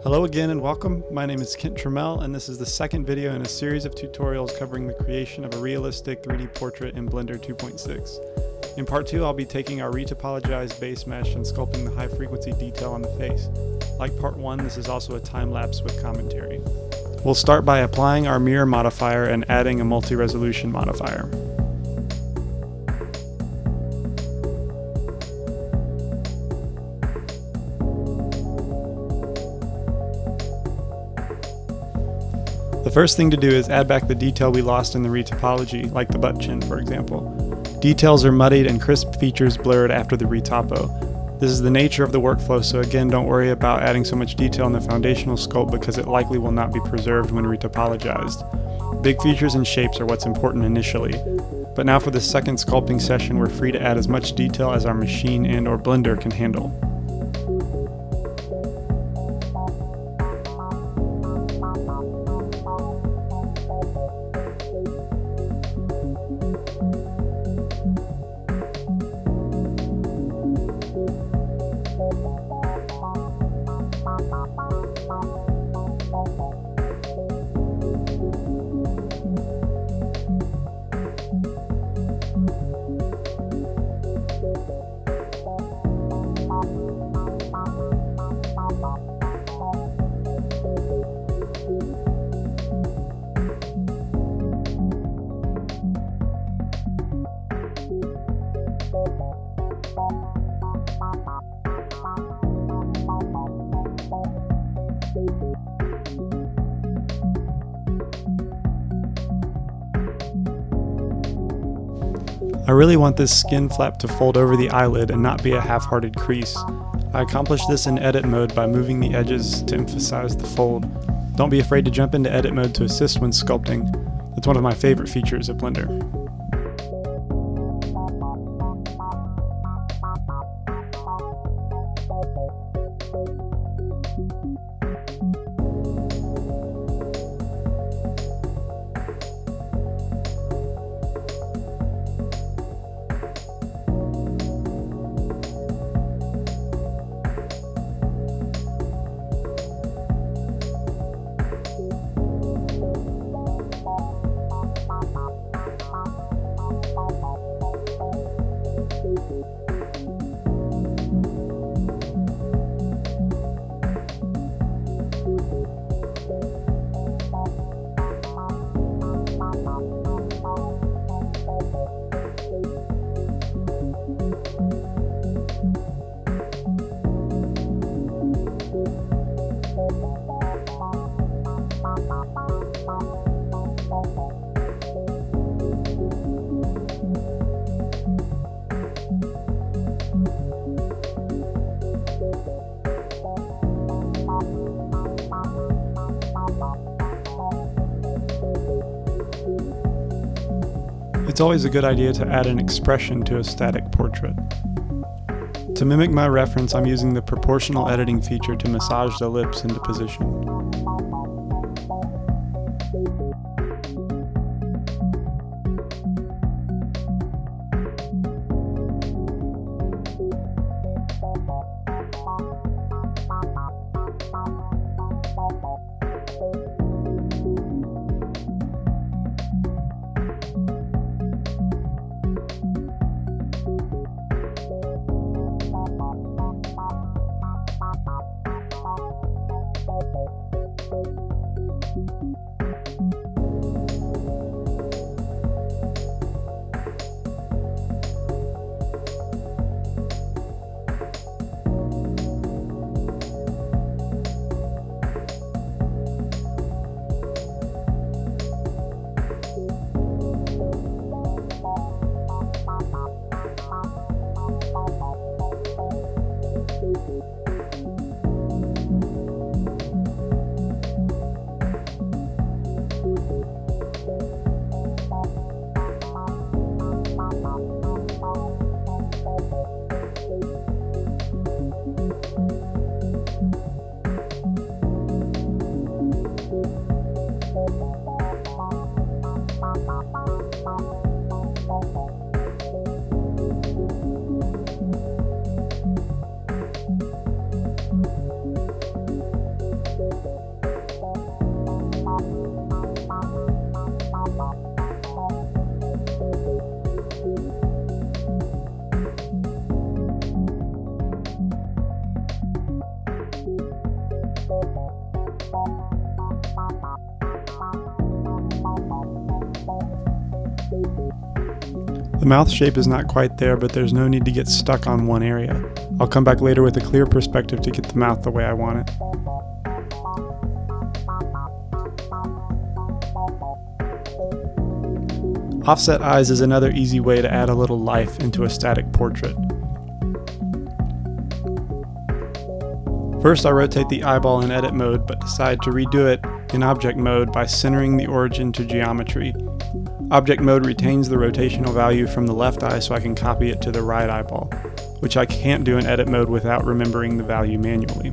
Hello again and welcome. My name is Kent Trammell and this is the second video in a series of tutorials covering the creation of a realistic 3D portrait in Blender 2.6. In part 2 I'll be taking our retopologized base mesh and sculpting the high frequency detail on the face. Like part 1, this is also a time lapse with commentary. We'll start by applying our mirror modifier and adding a multi-resolution modifier. The first thing to do is add back the detail we lost in the retopology, like the butt chin for example. Details are muddied and crisp features blurred after the retopo. This is the nature of the workflow, so again don't worry about adding so much detail in the foundational sculpt because it likely will not be preserved when retopologized. Big features and shapes are what's important initially. But now for the second sculpting session we're free to add as much detail as our machine and or Blender can handle. I really want this skin flap to fold over the eyelid and not be a half-hearted crease. I accomplished this in edit mode by moving the edges to emphasize the fold. Don't be afraid to jump into edit mode to assist when sculpting. It's one of my favorite features of Blender. It's always a good idea to add an expression to a static portrait. To mimic my reference, I'm using the proportional editing feature to massage the lips into position. The mouth shape is not quite there, but there's no need to get stuck on one area. I'll come back later with a clear perspective to get the mouth the way I want it. Offset eyes is another easy way to add a little life into a static portrait. First, I rotate the eyeball in edit mode, but decide to redo it in object mode by centering the origin to geometry. Object mode retains the rotational value from the left eye so I can copy it to the right eyeball, which I can't do in edit mode without remembering the value manually.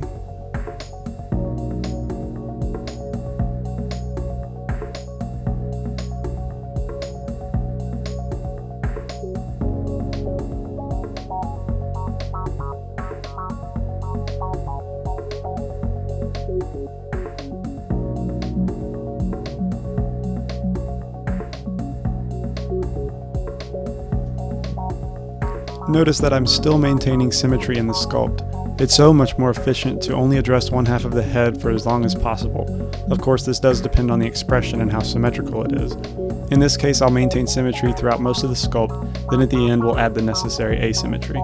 Notice that I'm still maintaining symmetry in the sculpt. It's so much more efficient to only address one half of the head for as long as possible. Of course, this does depend on the expression and how symmetrical it is. In this case, I'll maintain symmetry throughout most of the sculpt, then at the end we'll add the necessary asymmetry.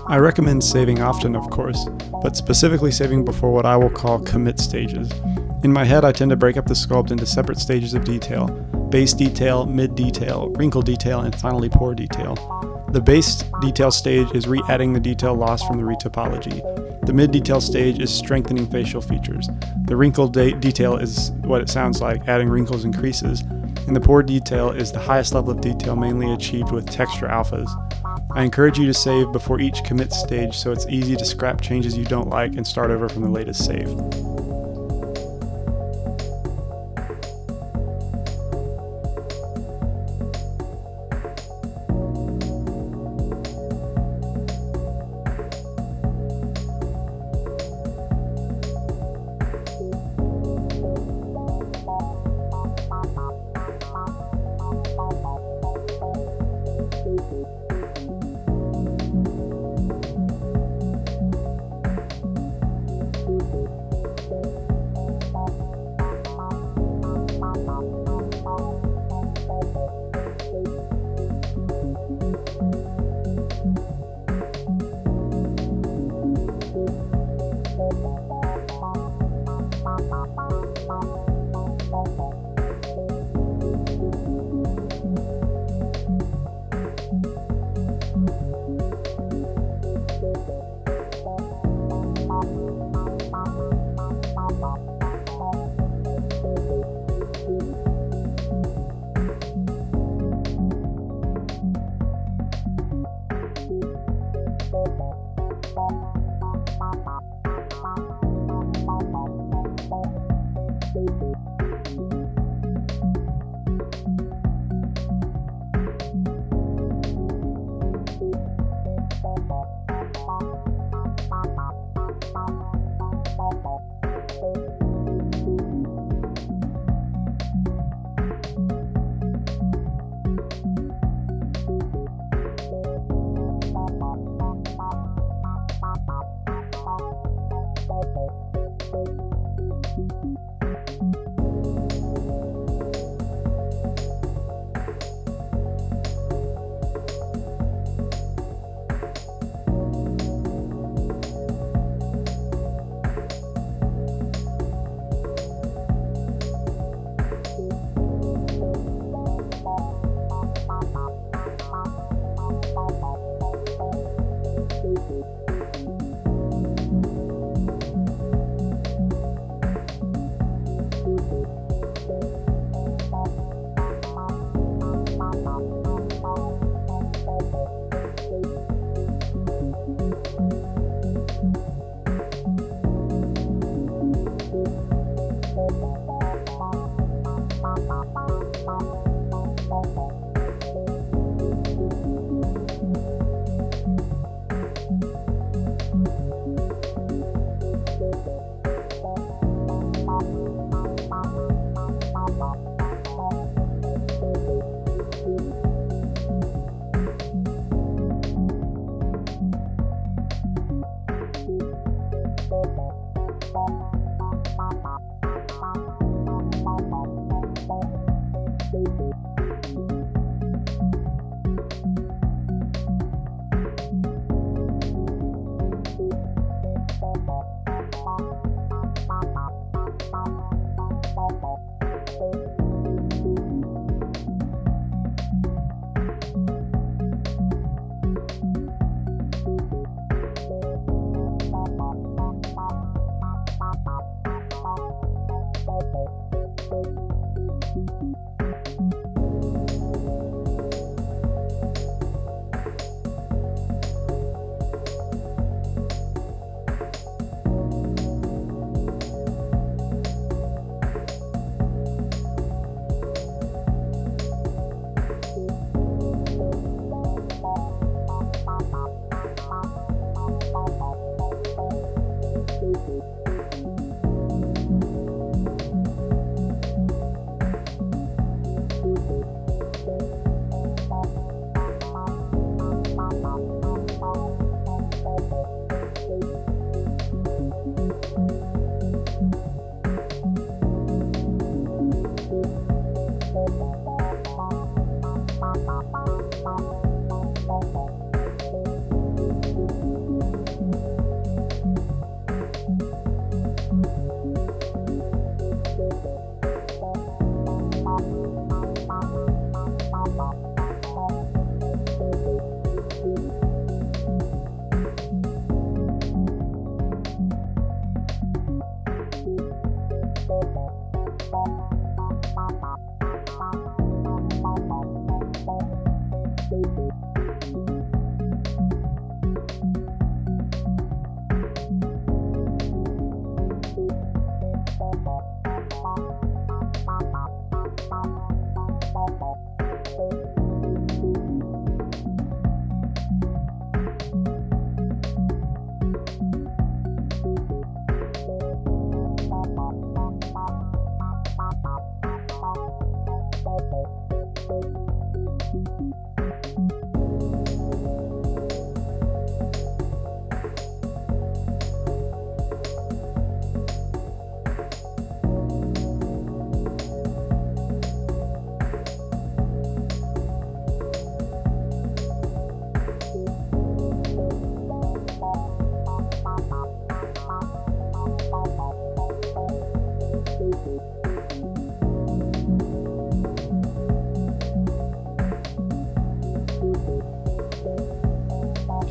I recommend saving often, of course, but specifically saving before what I will call commit stages. In my head, I tend to break up the sculpt into separate stages of detail: base detail, mid detail, wrinkle detail, and finally pore detail. The base detail stage is re-adding the detail lost from the retopology. The mid detail stage is strengthening facial features. The wrinkle detail is what it sounds like, adding wrinkles and creases. And the pore detail is the highest level of detail, mainly achieved with texture alphas. I encourage you to save before each commit stage so it's easy to scrap changes you don't like and start over from the latest save.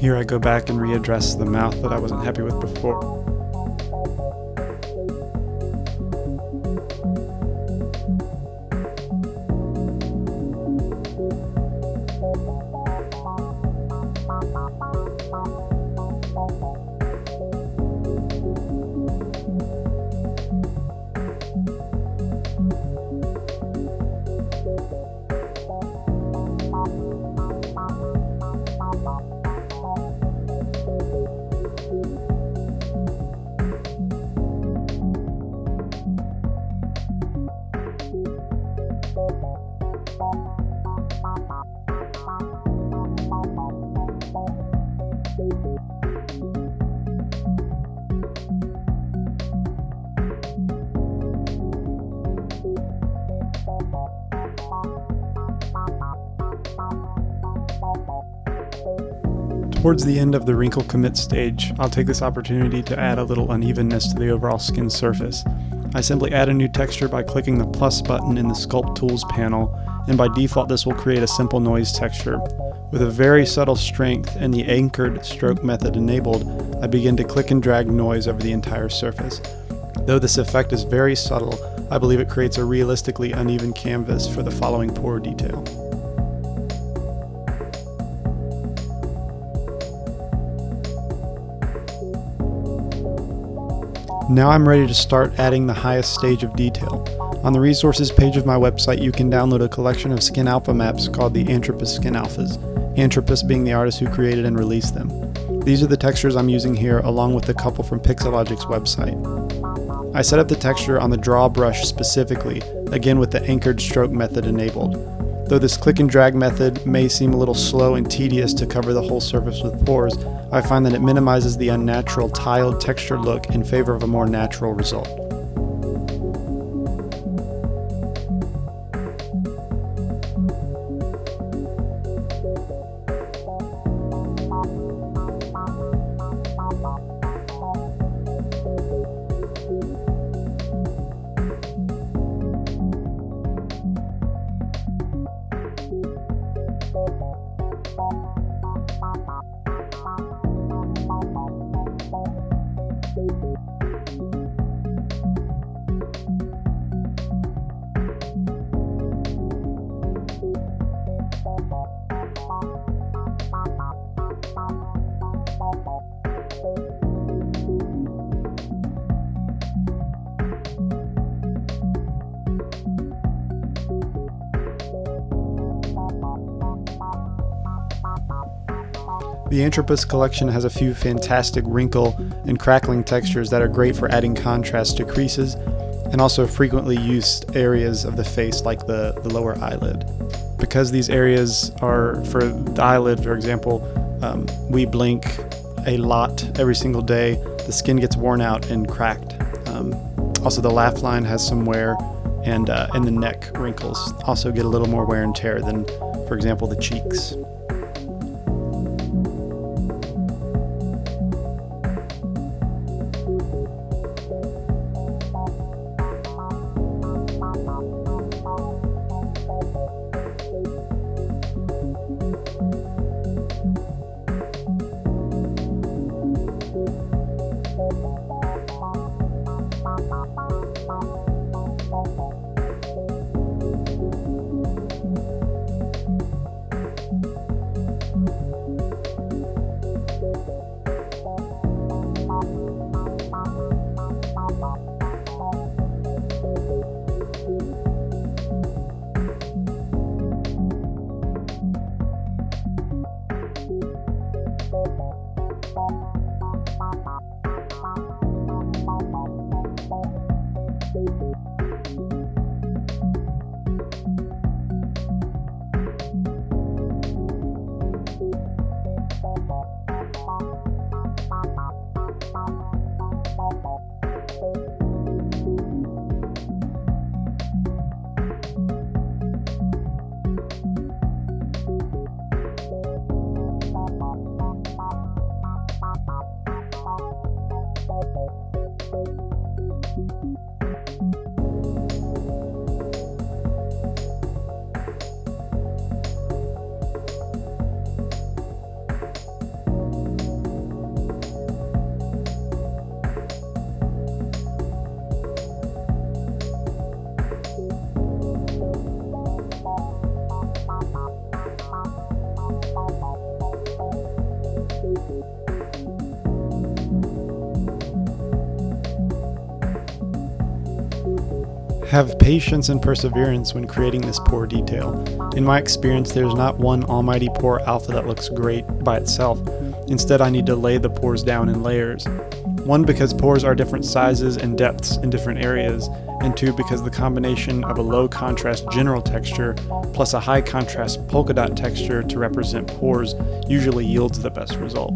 Here I go back and readdress the mouth that I wasn't happy with before. Towards the end of the wrinkle commit stage, I'll take this opportunity to add a little unevenness to the overall skin surface. I simply add a new texture by clicking the plus button in the Sculpt Tools panel, and by default this will create a simple noise texture. With a very subtle strength and the anchored stroke method enabled, I begin to click and drag noise over the entire surface. Though this effect is very subtle, I believe it creates a realistically uneven canvas for the following pore detail. Now I'm ready to start adding the highest stage of detail. On the resources page of my website, you can download a collection of skin alpha maps called the Antropus Skin Alphas, Antropus being the artist who created and released them. These are the textures I'm using here, along with a couple from Pixologic's website. I set up the texture on the draw brush specifically, again with the anchored stroke method enabled. Though this click and drag method may seem a little slow and tedious to cover the whole surface with pores, I find that it minimizes the unnatural tiled texture look in favor of a more natural result. The Antropus collection has a few fantastic wrinkle and crackling textures that are great for adding contrast to creases, and also frequently used areas of the face like the lower eyelid. Because these areas are, for the eyelid for example, we blink a lot every single day, the skin gets worn out and cracked. Also the laugh line has some wear, and the neck wrinkles also get a little more wear and tear than, for example, the cheeks. Have patience and perseverance when creating this pore detail. In my experience, there's not one almighty pore alpha that looks great by itself. Instead, I need to lay the pores down in layers. One, because pores are different sizes and depths in different areas, and two, because the combination of a low contrast general texture plus a high contrast polka dot texture to represent pores usually yields the best result.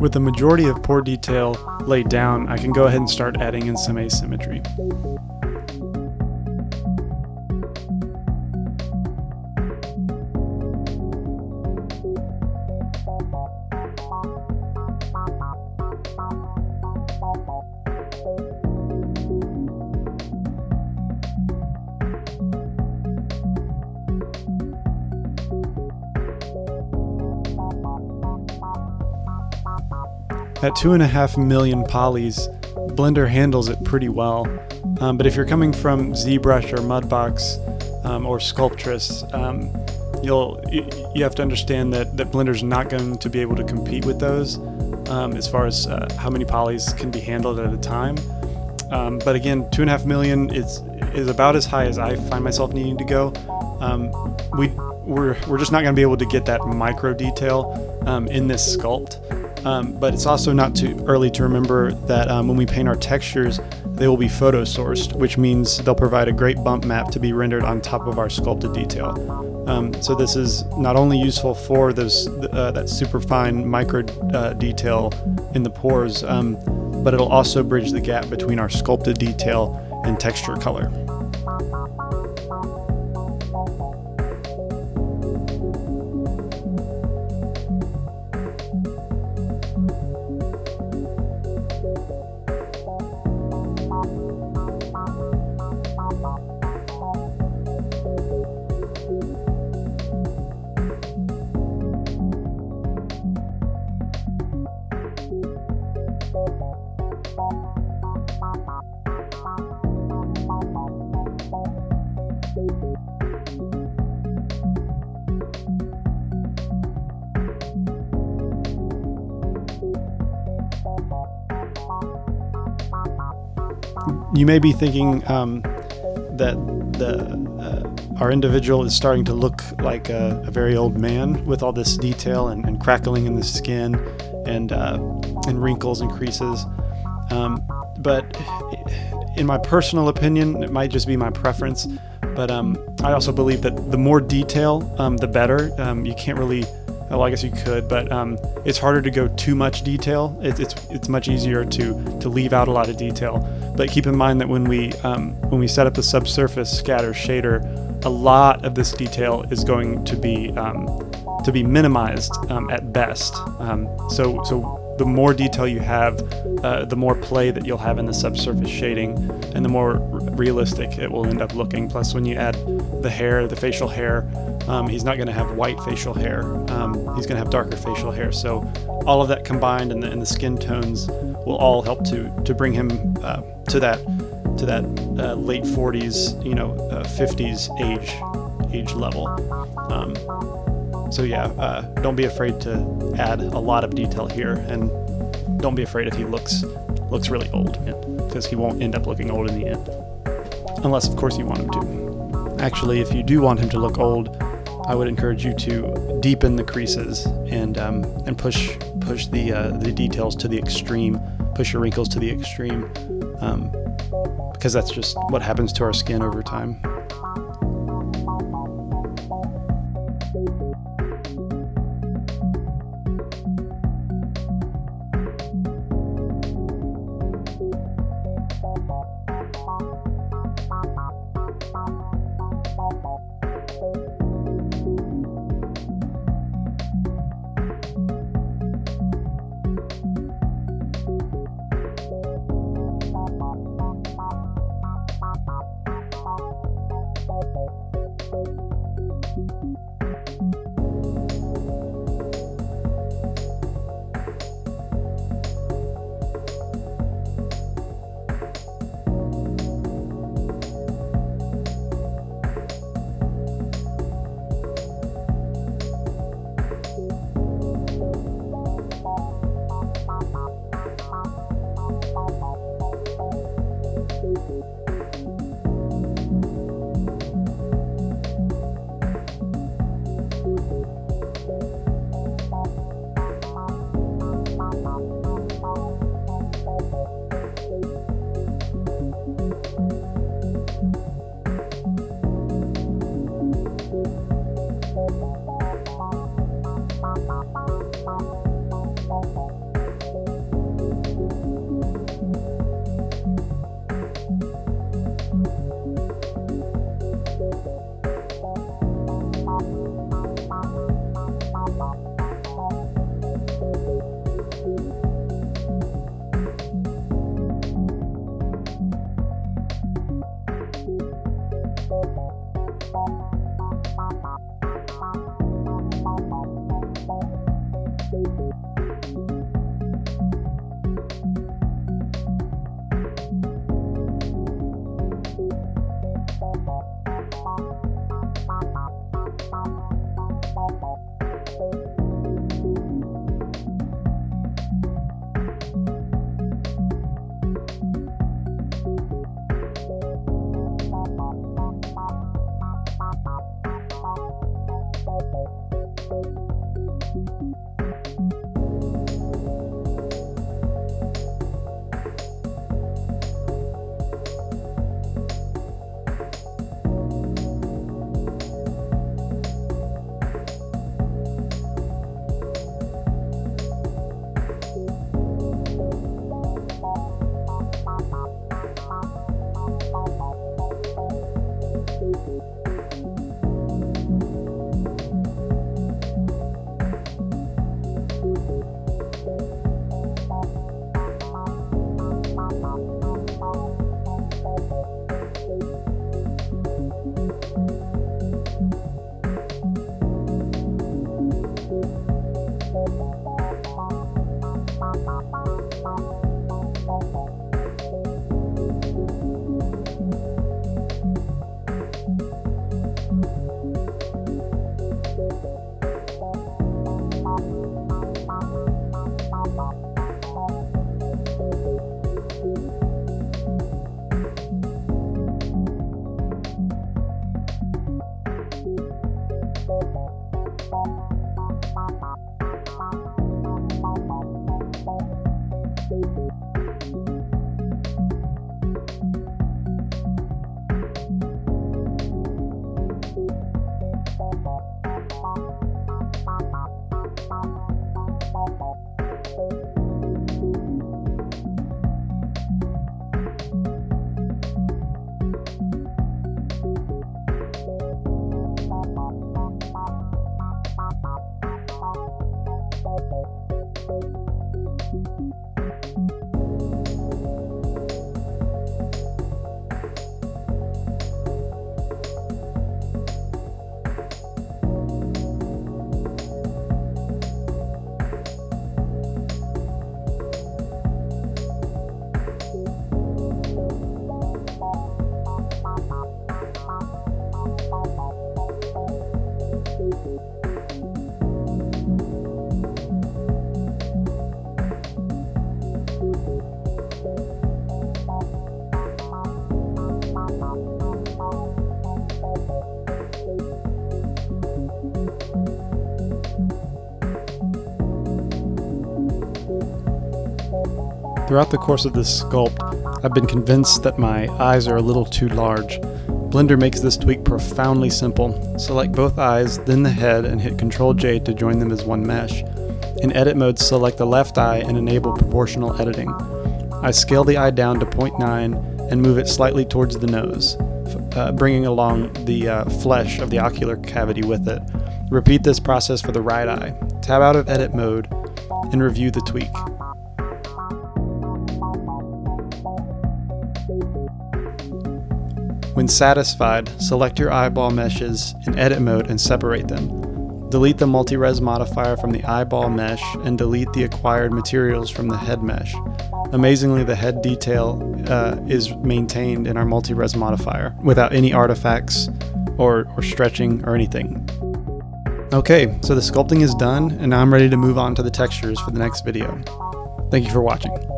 With the majority of poor detail laid down, I can go ahead and start adding in some asymmetry. At 2.5 million polys, Blender handles it pretty well. But if you're coming from ZBrush or Mudbox or Sculptress, you have to understand that Blender's not going to be able to compete with those as far as how many polys can be handled at a time. But again, 2.5 million is about as high as I find myself needing to go. We're just not going to be able to get that micro detail in this sculpt. But it's also not too early to remember that when we paint our textures, they will be photo sourced, which means they'll provide a great bump map to be rendered on top of our sculpted detail. So this is not only useful for those that super fine micro detail in the pores, but it'll also bridge the gap between our sculpted detail and texture color. You may be thinking that our individual is starting to look like a very old man with all this detail and crackling in the skin and wrinkles and creases. But in my personal opinion, it might just be my preference, but I also believe that the more detail, the better. You can't really, well, I guess you could, but it's harder to go too much detail. It's much easier to leave out a lot of detail. But keep in mind that when we set up the subsurface scatter shader, a lot of this detail is going to be minimized at best. So the more detail you have, the more play that you'll have in the subsurface shading, and the more realistic it will end up looking. Plus, when you add the hair, the facial hair, he's not going to have white facial hair. He's going to have darker facial hair. So all of that combined and the skin tones will all help to bring him to that late 40s, 50s age level. So yeah, don't be afraid to add a lot of detail here, and don't be afraid if he looks really old, because he won't end up looking old in the end, unless of course you want him to. Actually, if you do want him to look old, I would encourage you to deepen the creases and push the details to the extreme, push your wrinkles to the extreme, because that's just what happens to our skin over time. Throughout the course of this sculpt, I've been convinced that my eyes are a little too large. Blender makes this tweak profoundly simple. Select both eyes, then the head, and hit Ctrl-J to join them as one mesh. In edit mode, select the left eye and enable proportional editing. I scale the eye down to 0.9 and move it slightly towards the nose, bringing along the flesh of the ocular cavity with it. Repeat this process for the right eye. Tab out of edit mode and review the tweak. When satisfied, select your eyeball meshes in edit mode and separate them. Delete the multi-res modifier from the eyeball mesh and delete the acquired materials from the head mesh. Amazingly, the head detail is maintained in our multi-res modifier without any artifacts or stretching or anything. Okay, so the sculpting is done, and now I'm ready to move on to the textures for the next video. Thank you for watching.